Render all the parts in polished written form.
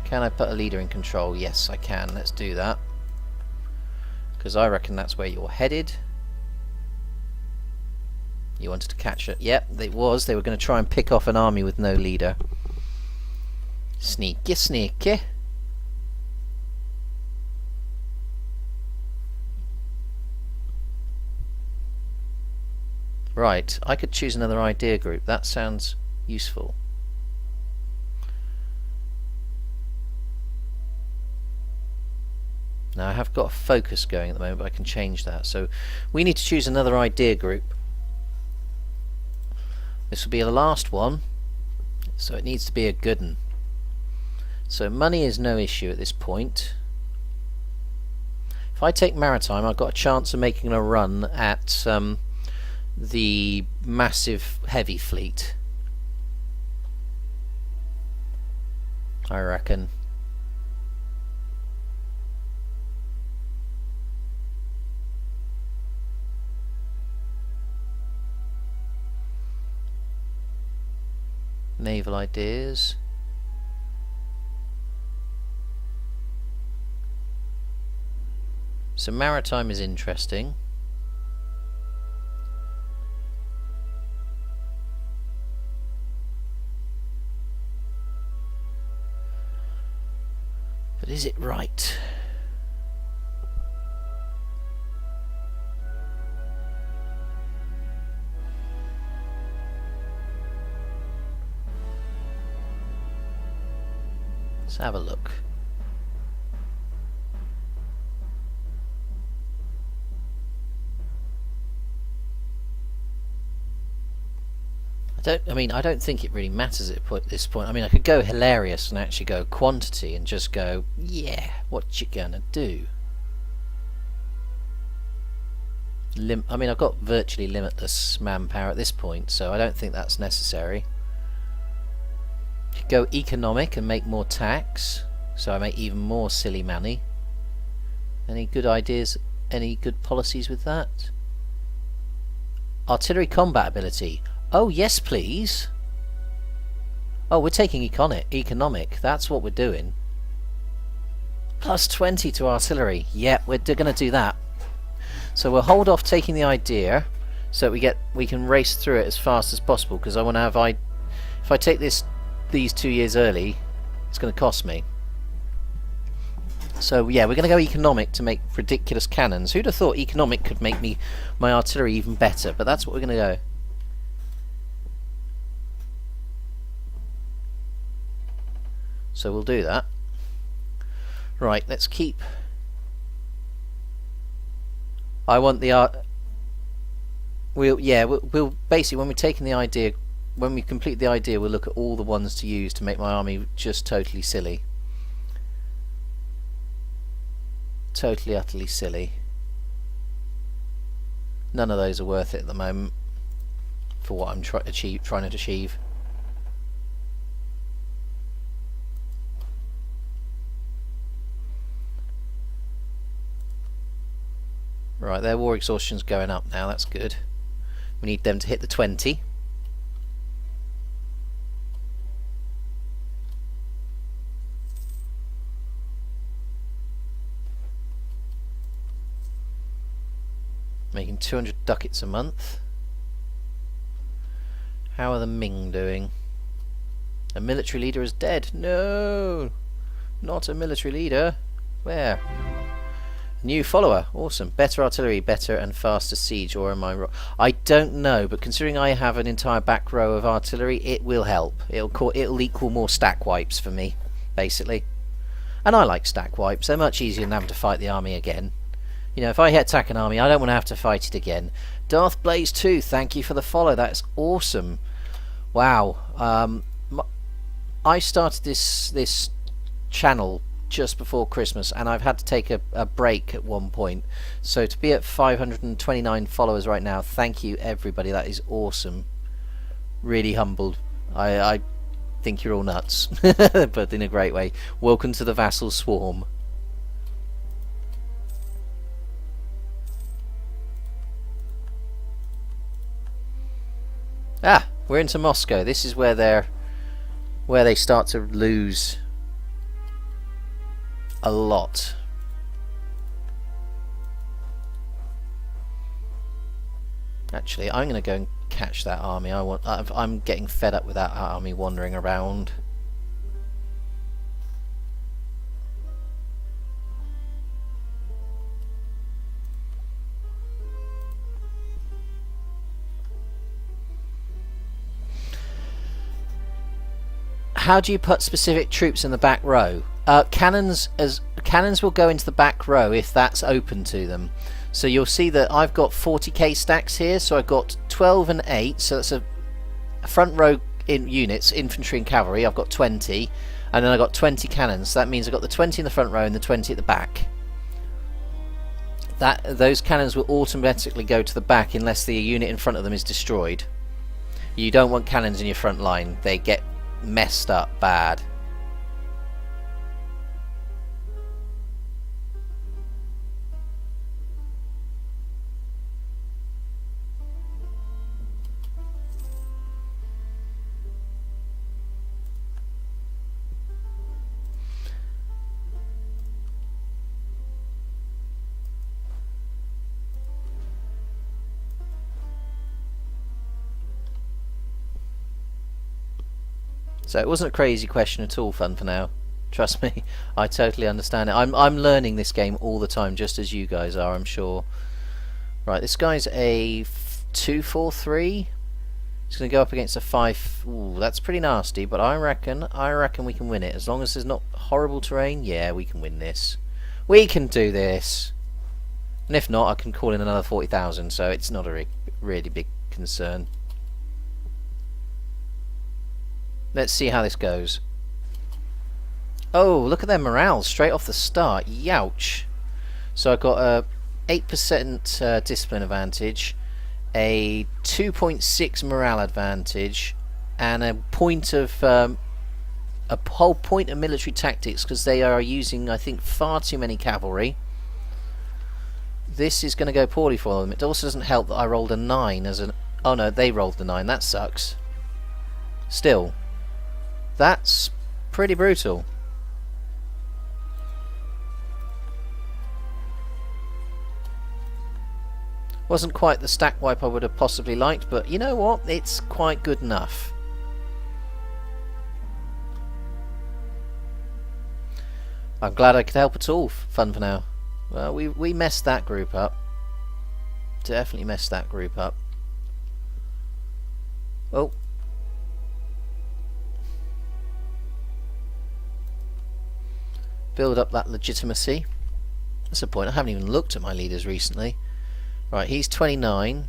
Can I put a leader in control? Yes, I can. Let's do that. Because I reckon that's where you're headed. You wanted to catch it. Yep, it was. They were going to try and pick off an army with no leader. Sneaky, sneaky. Right, I could choose another idea group. That sounds useful. Now I have got a focus going at the moment, but I can change that. So we need to choose another idea group. This will be the last one, so it needs to be a good one. So money is no issue at this point. If I take maritime, I've got a chance of making a run at the massive heavy fleet, I reckon. Naval ideas. So maritime is interesting. But is it right? Let's have a look. I don't think it really matters at this point. I mean, I could go hilarious and actually go quantity and just go, yeah, what you gonna do? I mean, I've got virtually limitless manpower at this point, so I don't think that's necessary. Go economic and make more tax, so I make even more silly money. Any good ideas? Any good policies with that? Artillery combat ability. Oh yes please. Oh, we're taking economic. That's what we're doing. Plus 20 to artillery. Yep, we're going to do that. So we'll hold off taking the idea so we can race through it as fast as possible, because I want to have if I take these 2 years early, it's going to cost me. So yeah, we're going to go economic to make ridiculous cannons. Who'd have thought economic could make my artillery even better? But that's what we're going to go. So we'll do that. Right, let's keep. I want the art. We'll basically, when we're taking the idea, when we complete the idea, we'll look at all the ones to use to make my army just totally silly. Totally, utterly silly. None of those are worth it at the moment for what I'm trying to achieve. Right, their war exhaustion's going up now, that's good. We need them to hit the 20. Making 200 ducats a month. How are the Ming doing? A military leader is dead. No! Not a military leader. Where? New follower. Awesome. Better artillery, better and faster siege, or am I wrong? I don't know, but considering I have an entire back row of artillery, it will help. It'll equal more stack wipes for me, basically. And I like stack wipes. They're much easier than having to fight the army again. You know, if I attack an army, I don't want to have to fight it again. Darth Blaze 2, thank you for the follow. That's awesome. Wow. I started this channel just before Christmas, and I've had to take a break at one point. So to be at 529 followers right now, thank you everybody. That is awesome. Really humbled. I think you're all nuts, but in a great way. Welcome to the Vassal Swarm. Ah, we're into Moscow. This is where they start to lose a lot. Actually, I'm going to go and catch that army. I'm getting fed up with that army wandering around. How do you put specific troops in the back row? Cannons will go into the back row if that's open to them. So you'll see that I've got 40k stacks here, so I've got 12 and 8, so that's a front row in units, infantry and cavalry. I've got 20, and then I've got 20 cannons. So that means I've got the 20 in the front row and the 20 at the back. Those cannons will automatically go to the back unless the unit in front of them is destroyed. You don't want cannons in your front line. They get messed up bad. So it wasn't a crazy question at all, Fun for Now. Trust me, I totally understand it. I'm learning this game all the time, just as you guys are, I'm sure. Right, this guy's a 2-4-3. He's going to go up against a 5. Ooh, that's pretty nasty, but I reckon we can win it. As long as there's not horrible terrain, yeah, we can win this. We can do this. And if not, I can call in another 40,000, so it's not a really big concern. Let's see how this goes. Oh, look at their morale straight off the start. Youch. So I've got a 8% discipline advantage, a 2.6 morale advantage, and a whole point of military tactics because they are using, I think, far too many cavalry. This is going to go poorly for them. It also doesn't help that I rolled a 9 as an... Oh no, they rolled the 9. That sucks. Still. That's pretty brutal. Wasn't quite the stack wipe I would have possibly liked, but you know what? It's quite good enough. I'm glad I could help at all, Fun for Now. Well, we messed that group up. Definitely messed that group up. Oh. Build up that legitimacy. That's the point. I haven't even looked at my leaders recently. Right, he's 29.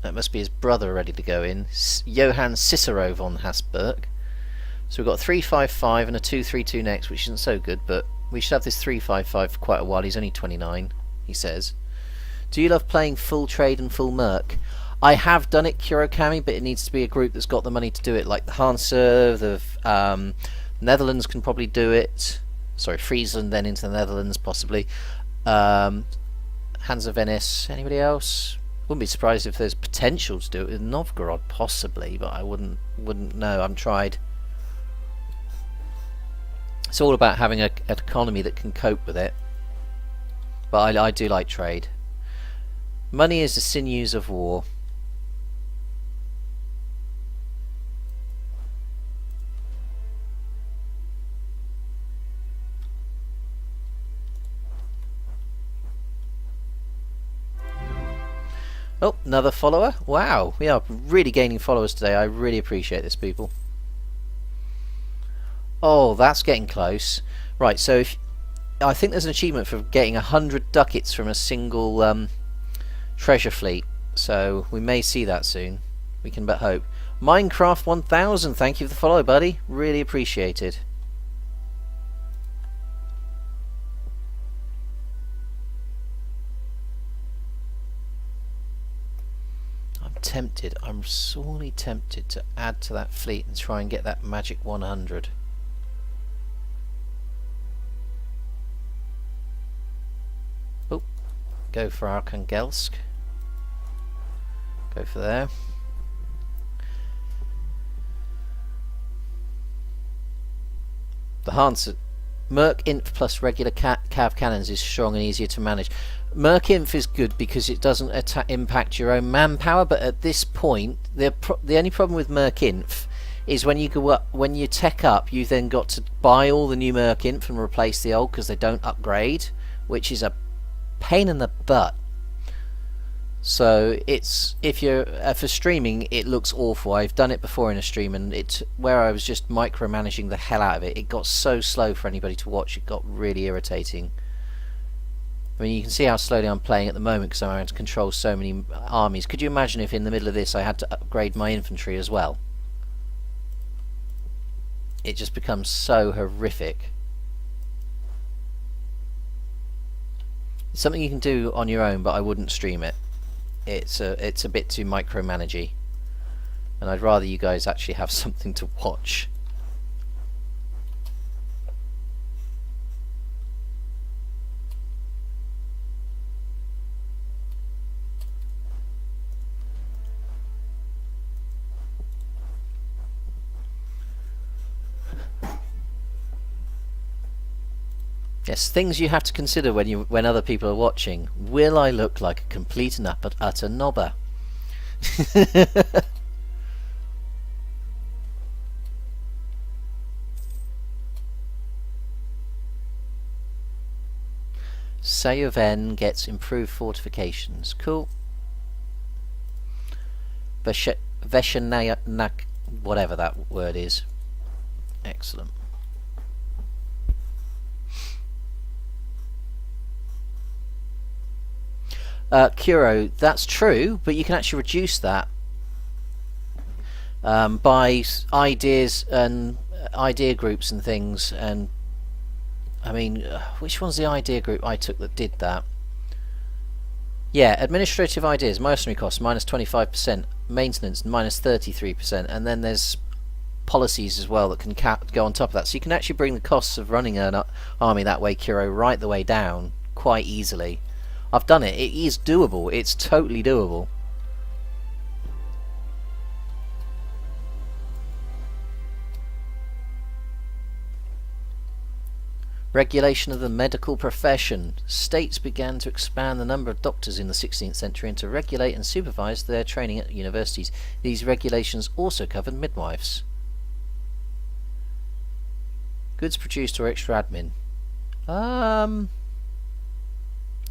That must be his brother ready to go in. Johann Cicero von Habsburg. So we've got a 355 and a 232 next, which isn't so good, but we should have this 355 for quite a while. He's only 29, he says. Do you love playing full trade and full merc? I have done it, Kurokami, but it needs to be a group that's got the money to do it, like the Hansa, the Netherlands can probably do it. Sorry, Friesland, then into the Netherlands, possibly. Hansa Venice. Anybody else? Wouldn't be surprised if there's potential to do it with Novgorod, possibly, but I wouldn't know. I haven't tried. It's all about having an economy that can cope with it. But I do like trade. Money is the sinews of war. Oh, another follower. Wow, we are really gaining followers today. I really appreciate this, people. Oh, that's getting close. Right, so I think there's an achievement for getting 100 ducats from a single treasure fleet. So we may see that soon. We can but hope. Minecraft 1000, thank you for the follow, buddy. Really appreciated. I'm sorely tempted to add to that fleet and try and get that magic 100. Oh, go for Arkhangelsk. Go for there. The Hansa Merc Inf plus regular cav cannons is strong and easier to manage. Merc Inf is good because it doesn't impact your own manpower, but at this point, the only problem with Merc Inf is when you go up, when you tech up, you then got to buy all the new Merc Inf and replace the old because they don't upgrade, which is a pain in the butt. So it's, if you're for streaming, it looks awful. I've done it before in a stream, and it's where I was just micromanaging the hell out of it. It got so slow for anybody to watch. It got really irritating. I mean, you can see how slowly I'm playing at the moment because I'm having to control so many armies. Could you imagine if in the middle of this I had to upgrade my infantry as well? It just becomes so horrific. It's something you can do on your own, but I wouldn't stream it. It's a bit too micromanagey, and I'd rather you guys actually have something to watch. Yes, things you have to consider when other people are watching. Will I look like a complete and utter knobber? Sayoven gets improved fortifications. Cool. Veshenayak, whatever that word is. Excellent. Kuro, that's true, but you can actually reduce that by ideas and idea groups and things. And I mean, which one's the idea group I took that did that? Yeah, administrative ideas, mercenary costs minus 25%, maintenance minus 33%, and then there's policies as well that can go on top of that. So you can actually bring the costs of running an army that way, Kuro, right the way down quite easily. I've done it. It is doable. It's totally doable. Regulation of the medical profession. States began to expand the number of doctors in the 16th century and to regulate and supervise their training at universities. These regulations also covered midwives. Goods produced or extra admin.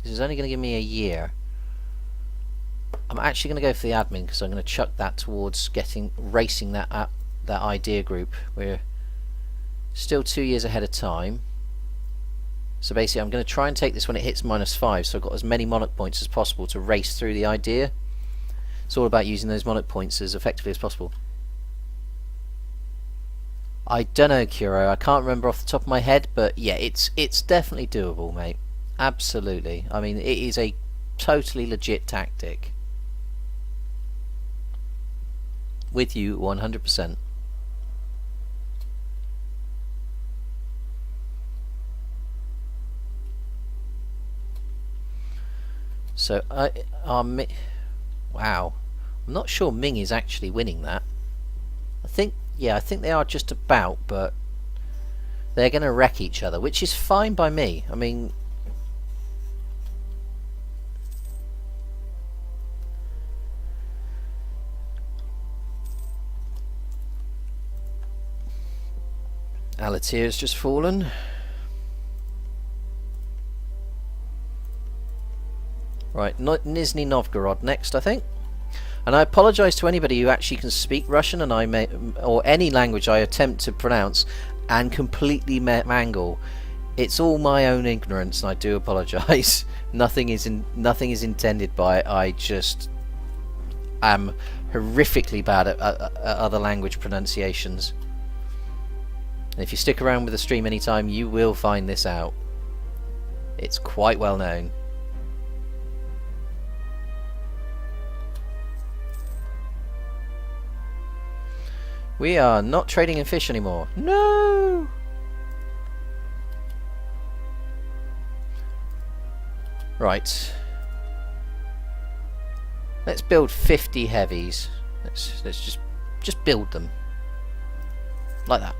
This is only going to give me a year. I'm actually going to go for the admin because I'm going to chuck that towards racing that idea group. We're still 2 years ahead of time. So basically I'm going to try and take this when it hits -5, so I've got as many monarch points as possible to race through the idea. It's all about using those monarch points as effectively as possible. I don't know, Kuro, I can't remember off the top of my head, but yeah, it's definitely doable, mate. Absolutely. I mean, it is a totally legit tactic. With you 100%. So wow, I'm not sure Ming is actually winning that. I think they are just about, but they're going to wreck each other, which is fine by me. I mean, Alatir's just fallen. Right, Nizhny Novgorod next, I think. And I apologise to anybody who actually can speak Russian, and or any language I attempt to pronounce and completely mangle. It's all my own ignorance, and I do apologise. Nothing is intended by it. I just am horrifically bad at other language pronunciations. And if you stick around with the stream anytime, you will find this out. It's quite well known. We are not trading in fish anymore. No! Right. Let's build 50 heavies. Let's just build them. Like that.